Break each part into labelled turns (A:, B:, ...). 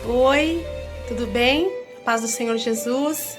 A: Oi, tudo bem? Paz do Senhor Jesus.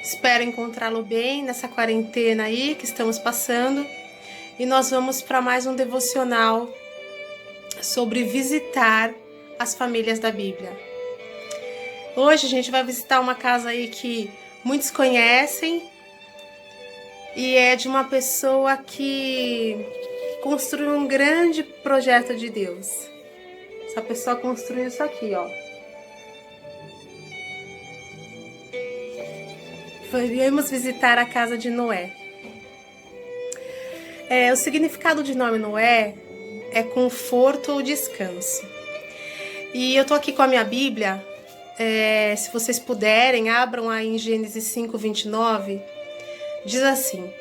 A: Espero encontrá-lo bem nessa quarentena aí que estamos passando. E nós vamos para mais um devocional sobre visitar as famílias da Bíblia. Hoje a gente vai visitar uma casa aí que muitos conhecem e é de uma pessoa que construiu um grande projeto de Deus. Essa pessoa construiu isso aqui, ó. Viemos visitar a casa de Noé. O significado de nome Noé é conforto ou descanso. E eu tô aqui com a minha Bíblia. Se vocês puderem, abram aí em Gênesis 5:29. Diz assim: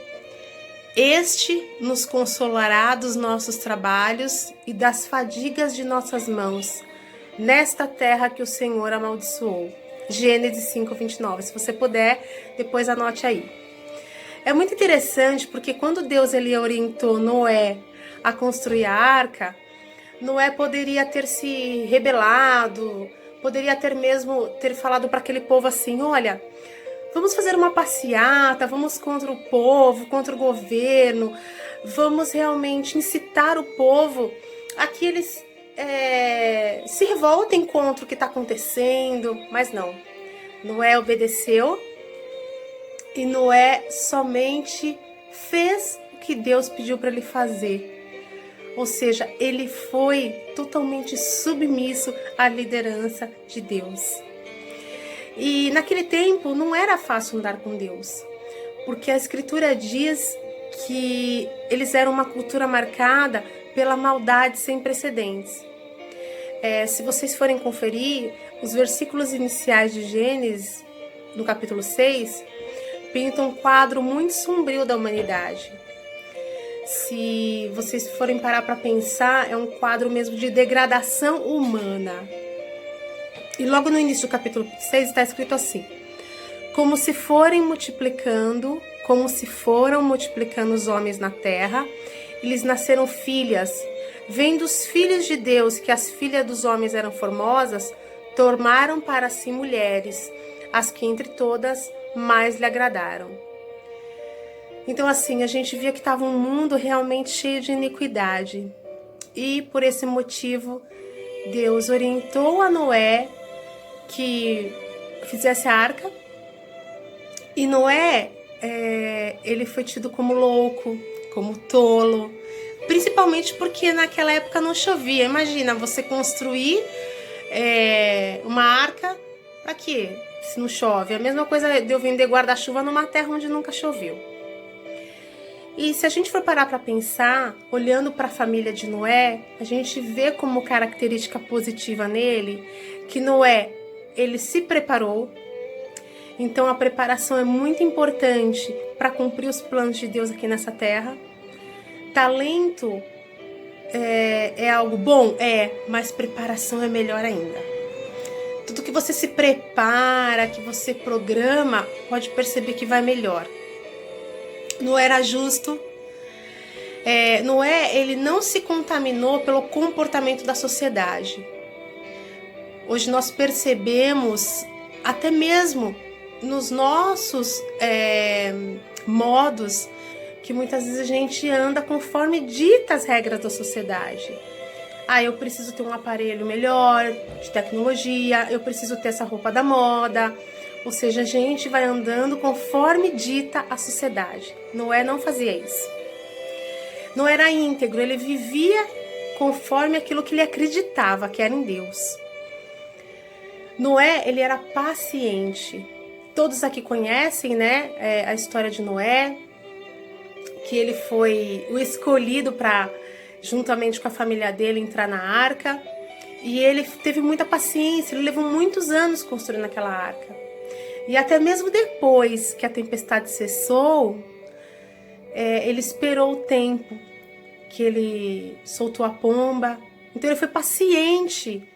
A: Este nos consolará dos nossos trabalhos e das fadigas de nossas mãos, nesta terra que o Senhor amaldiçoou. Gênesis 5:29. Se você puder, depois anote aí. É muito interessante porque quando Deus ele orientou Noé a construir a arca, Noé poderia ter se rebelado, poderia ter falado para aquele povo assim: olha, vamos fazer uma passeata, vamos contra o povo, contra o governo, vamos realmente incitar o povo a que eles se revoltem contra o que está acontecendo. Mas não, Noé obedeceu e Noé somente fez o que Deus pediu para ele fazer. Ou seja, ele foi totalmente submisso à liderança de Deus. E naquele tempo não era fácil andar com Deus, porque a Escritura diz que eles eram uma cultura marcada pela maldade sem precedentes. Se vocês forem conferir, os versículos iniciais de Gênesis, no capítulo 6, pintam um quadro muito sombrio da humanidade. Se vocês forem parar para pensar, é um quadro mesmo de degradação humana. E logo no início do capítulo 6 está escrito assim: como se foram multiplicando os homens na terra, eles nasceram filhas. Vendo os filhos de Deus que as filhas dos homens eram formosas, tomaram para si mulheres, as que entre todas mais lhe agradaram. Então assim, a gente via que estava um mundo realmente cheio de iniquidade. E por esse motivo, Deus orientou a Noé que fizesse a arca. E Noé, ele foi tido como louco, como tolo, principalmente porque naquela época não chovia. Imagina você construir uma arca para quê? Se não chove. A mesma coisa de eu vender guarda-chuva numa terra onde nunca choveu. E se a gente for parar para pensar, olhando para a família de Noé, a gente vê como característica positiva nele que Noé, ele se preparou. Então a preparação é muito importante para cumprir os planos de Deus aqui nessa terra. Talento é algo bom? Mas preparação é melhor ainda. Tudo que você se prepara, que você programa, pode perceber que vai melhor. Noé era justo. Noé, ele não se contaminou pelo comportamento da sociedade. Hoje nós percebemos, até mesmo nos nossos modos, que muitas vezes a gente anda conforme dita as regras da sociedade. Eu preciso ter um aparelho melhor de tecnologia, eu preciso ter essa roupa da moda. Ou seja, a gente vai andando conforme dita a sociedade. Noé não fazia isso. Noé era íntegro, ele vivia conforme aquilo que ele acreditava, que era em Deus. Noé, ele era paciente. Todos aqui conhecem, né, a história de Noé, que ele foi o escolhido para, juntamente com a família dele, entrar na arca. E ele teve muita paciência, ele levou muitos anos construindo aquela arca. E até mesmo depois que a tempestade cessou, ele esperou o tempo que ele soltou a pomba. Então ele foi paciente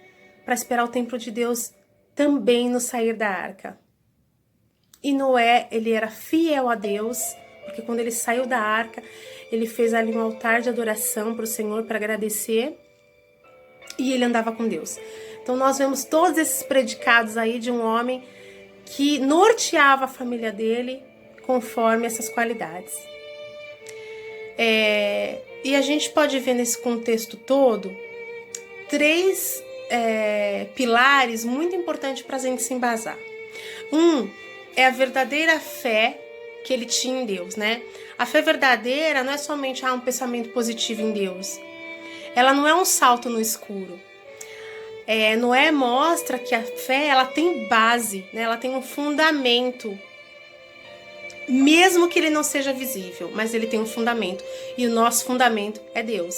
A: para esperar o tempo de Deus também no sair da arca. E Noé, ele era fiel a Deus, porque quando ele saiu da arca, ele fez ali um altar de adoração para o Senhor para agradecer. E ele andava com Deus. Então nós vemos todos esses predicados aí de um homem que norteava a família dele conforme essas qualidades. E a gente pode ver nesse contexto todo 3 pilares muito importantes para a gente se embasar. Um é a verdadeira fé que ele tinha em Deus, né? A fé verdadeira não é somente um pensamento positivo em Deus. Ela não é um salto no escuro. Noé mostra que a fé ela tem base, né? Ela tem um fundamento. Mesmo que ele não seja visível, mas ele tem um fundamento. E o nosso fundamento é Deus.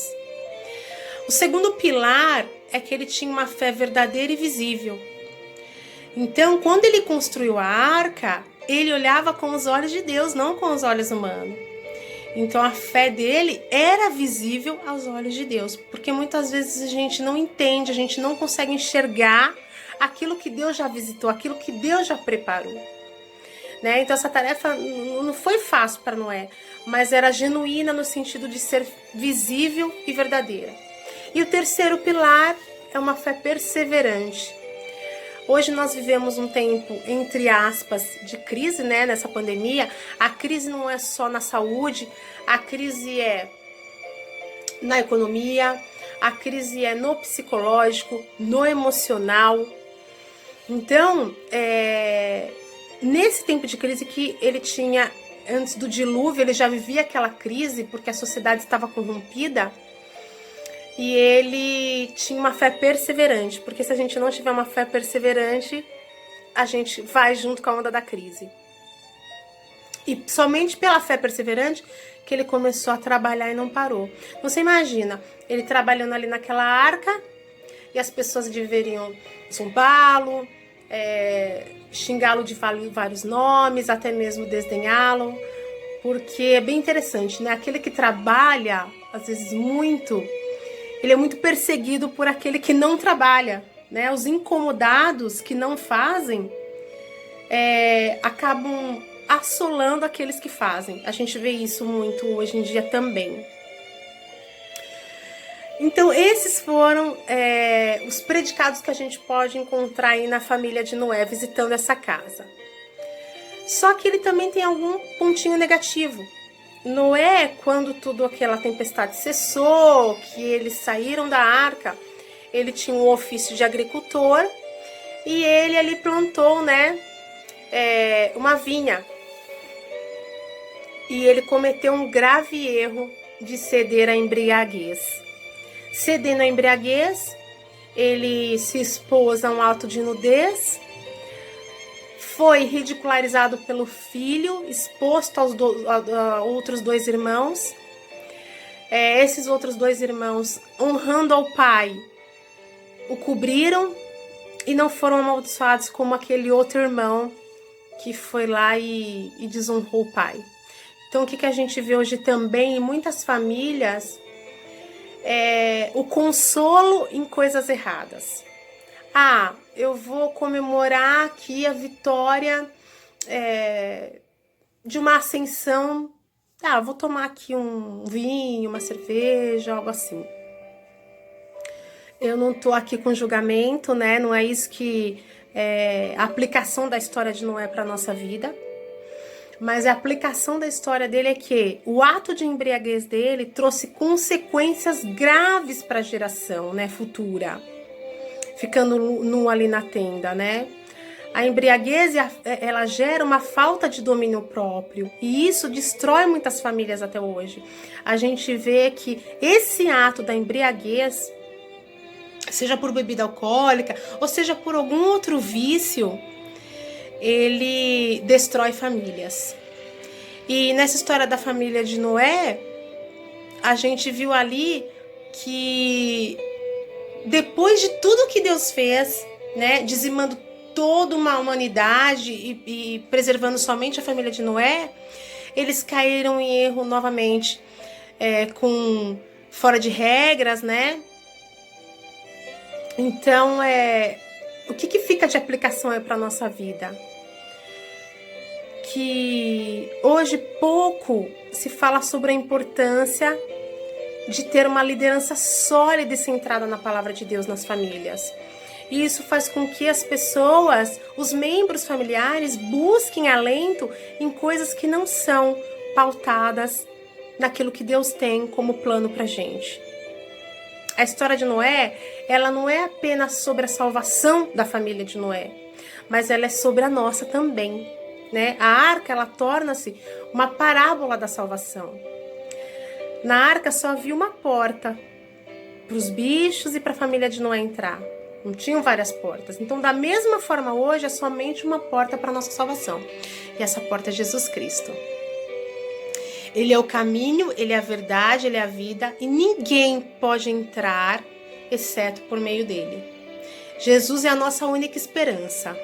A: O segundo pilar é que ele tinha uma fé verdadeira e visível. Então, quando ele construiu a arca, ele olhava com os olhos de Deus, não com os olhos humanos. Então, a fé dele era visível aos olhos de Deus. Porque muitas vezes a gente não entende, a gente não consegue enxergar aquilo que Deus já visitou, aquilo que Deus já preparou. Né? Então, essa tarefa não foi fácil para Noé, mas era genuína no sentido de ser visível e verdadeira. E o terceiro pilar é uma fé perseverante. Hoje nós vivemos um tempo, entre aspas, de crise, né? Nessa pandemia. A crise não é só na saúde, a crise é na economia, a crise é no psicológico, no emocional. Então, nesse tempo de crise que ele tinha, antes do dilúvio, ele já vivia aquela crise porque a sociedade estava corrompida. E ele tinha uma fé perseverante, porque se a gente não tiver uma fé perseverante, a gente vai junto com a onda da crise. E somente pela fé perseverante que ele começou a trabalhar e não parou. Você imagina, ele trabalhando ali naquela arca e as pessoas deveriam zombá-lo, xingá-lo de vários nomes, até mesmo desdenhá-lo, porque é bem interessante, né? Aquele que trabalha, às vezes muito, ele é muito perseguido por aquele que não trabalha, né? Os incomodados que não fazem acabam assolando aqueles que fazem. A gente vê isso muito hoje em dia também. Então, esses foram os predicados que a gente pode encontrar aí na família de Noé, visitando essa casa. Só que ele também tem algum pontinho negativo. Noé, quando tudo aquela tempestade cessou, que eles saíram da arca, ele tinha um ofício de agricultor e ele ali plantou, né, uma vinha. E ele cometeu um grave erro de ceder à embriaguez. Cedendo à embriaguez, ele se expôs a um ato de nudez, foi ridicularizado pelo filho, exposto a outros 2 irmãos. Esses outros 2 irmãos, honrando ao pai, o cobriram e não foram amaldiçoados como aquele outro irmão que foi lá e desonrou o pai. Então, o que a gente vê hoje também em muitas famílias o consolo em coisas erradas. Eu vou comemorar aqui a vitória de uma ascensão. Vou tomar aqui um vinho, uma cerveja, algo assim. Eu não tô aqui com julgamento, né? Não é isso que a aplicação da história de Noé para nossa vida. Mas a aplicação da história dele é que o ato de embriaguez dele trouxe consequências graves para a geração, né, futura. Ficando nu ali na tenda, né? A embriaguez, ela gera uma falta de domínio próprio. E isso destrói muitas famílias até hoje. A gente vê que esse ato da embriaguez, seja por bebida alcoólica, ou seja por algum outro vício, ele destrói famílias. E nessa história da família de Noé, a gente viu ali que depois de tudo que Deus fez, né, dizimando toda uma humanidade e preservando somente a família de Noé, eles caíram em erro novamente, fora de regras, né? Então, o que fica de aplicação para a nossa vida? Que hoje pouco se fala sobre a importância de ter uma liderança sólida e centrada na palavra de Deus nas famílias. E isso faz com que as pessoas, os membros familiares, busquem alento em coisas que não são pautadas naquilo que Deus tem como plano pra gente. A história de Noé, ela não é apenas sobre a salvação da família de Noé, mas ela é sobre a nossa também, né? A arca, ela torna-se uma parábola da salvação. Na arca só havia uma porta para os bichos e para a família de Noé entrar. Não tinham várias portas. Então, da mesma forma, hoje é somente uma porta para a nossa salvação. E essa porta é Jesus Cristo. Ele é o caminho, ele é a verdade, ele é a vida. E ninguém pode entrar, exceto por meio dele. Jesus é a nossa única esperança.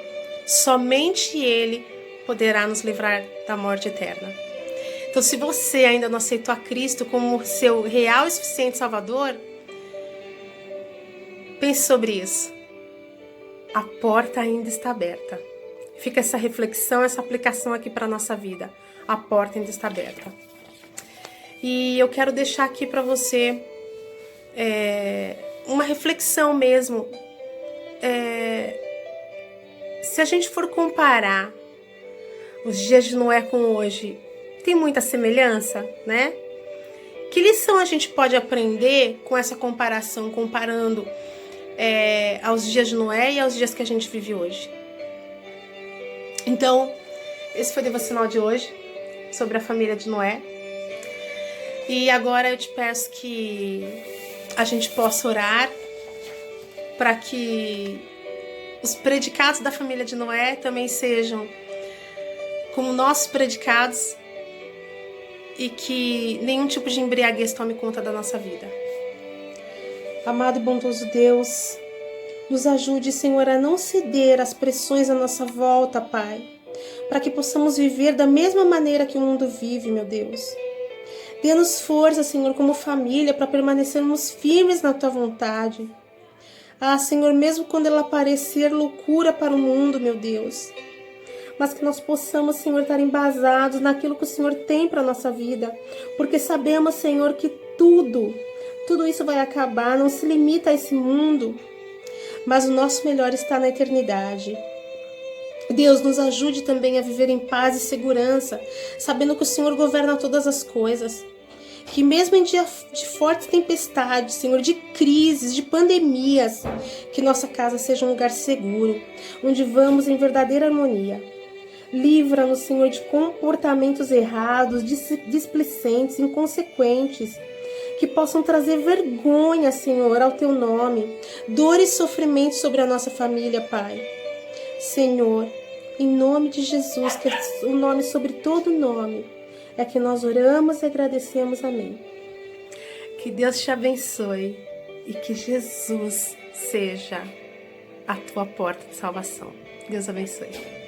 A: Somente ele poderá nos livrar da morte eterna. Então, se você ainda não aceitou a Cristo como seu real e suficiente Salvador, pense sobre isso. A porta ainda está aberta. Fica essa reflexão, essa aplicação aqui para a nossa vida. A porta ainda está aberta. E eu quero deixar aqui para você uma reflexão mesmo. Se a gente for comparar os dias de Noé com hoje, tem muita semelhança, né? Que lição a gente pode aprender com essa comparação, comparando aos dias de Noé e aos dias que a gente vive hoje? Então, esse foi o devocional de hoje, sobre a família de Noé. E agora eu te peço que a gente possa orar para que os predicados da família de Noé também sejam como nossos predicados e que nenhum tipo de embriaguez tome conta da nossa vida. Amado e bondoso Deus, nos ajude, Senhor, a não ceder às pressões à nossa volta, Pai, para que possamos viver da mesma maneira que o mundo vive, meu Deus. Dê-nos força, Senhor, como família, para permanecermos firmes na Tua vontade. Ah, Senhor, mesmo quando ela parecer loucura para o mundo, meu Deus, mas que nós possamos, Senhor, estar embasados naquilo que o Senhor tem para a nossa vida, porque sabemos, Senhor, que tudo isso vai acabar, não se limita a esse mundo, mas o nosso melhor está na eternidade. Deus, nos ajude também a viver em paz e segurança, sabendo que o Senhor governa todas as coisas. Que mesmo em dia de fortes tempestades, Senhor, de crises, de pandemias, que nossa casa seja um lugar seguro, onde vamos em verdadeira harmonia. Livra-nos, Senhor, de comportamentos errados, displicentes, inconsequentes, que possam trazer vergonha, Senhor, ao Teu nome, dor e sofrimento sobre a nossa família, Pai. Senhor, em nome de Jesus, que é o nome sobre todo nome, é que nós oramos e agradecemos. Amém. Que Deus te abençoe e que Jesus seja a tua porta de salvação. Deus abençoe.